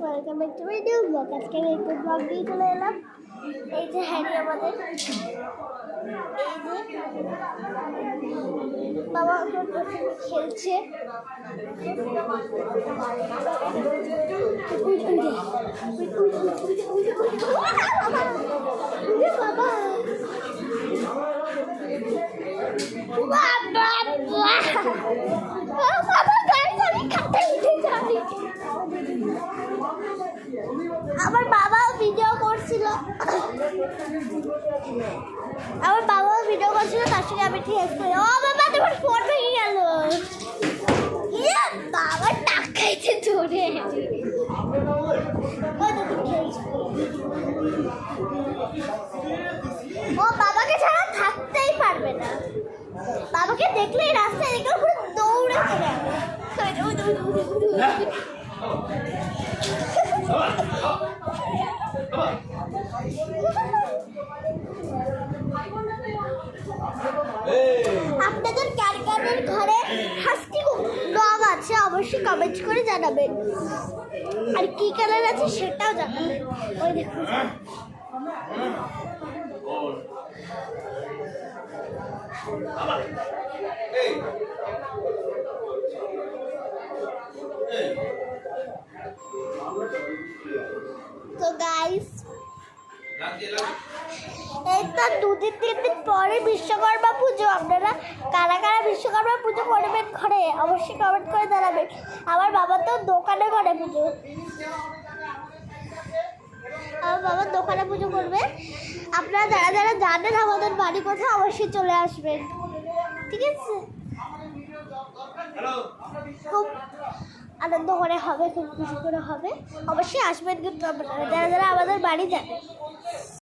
Welcome back to my new blog. আজকে আমি একটু ব্লগ দিয়ে চলে এলাম। এই যে হ্যারি আমাদের, এই যে বাবা খেলছে। আমার বাবাও ভিডিও করছিল, তার সঙ্গে আমি ঠিক আছে। ও বাবা, তোমার ফোন ভেঙে গেল। বাবা টাকাইতে ধরে ও বাবাকে ছাড়া থাকতেই পারবে না। বাবাকে দেখলেই রাস্তায় দেখে পুরো দৌড়ে চলে আপনাদের কার কার ঘরে হাসি ডগ আছে অবশ্যই কমেন্ট করে জানাবেন, আর কি কালার আছে সেটাও জানাবেন। ওই দেখুন, তো গাইস এই তো 2-3 দিন পরে বিশ্বকর্মা পুজো। আপনারা কারা কারা বিশ্বকর্মা পুজো করবেন ঘরে অবশ্যই কমেন্ট করে জানাবেন। আমার বাবা তো দোকানে ঘরে পুজো, আমার বাবা দোকানে পুজো করবে। আপনারা যারা যারা জানেন আমাদের বাড়ি কোথায় অবশ্যই চলে আসবেন, ঠিক আছে? খুব আনন্দ করে হবে, খুব খুশি করে হবে, অবশ্যই আসবেন কিন্তু আপনারা যারা যারা আমাদের বাড়ি যাবেন।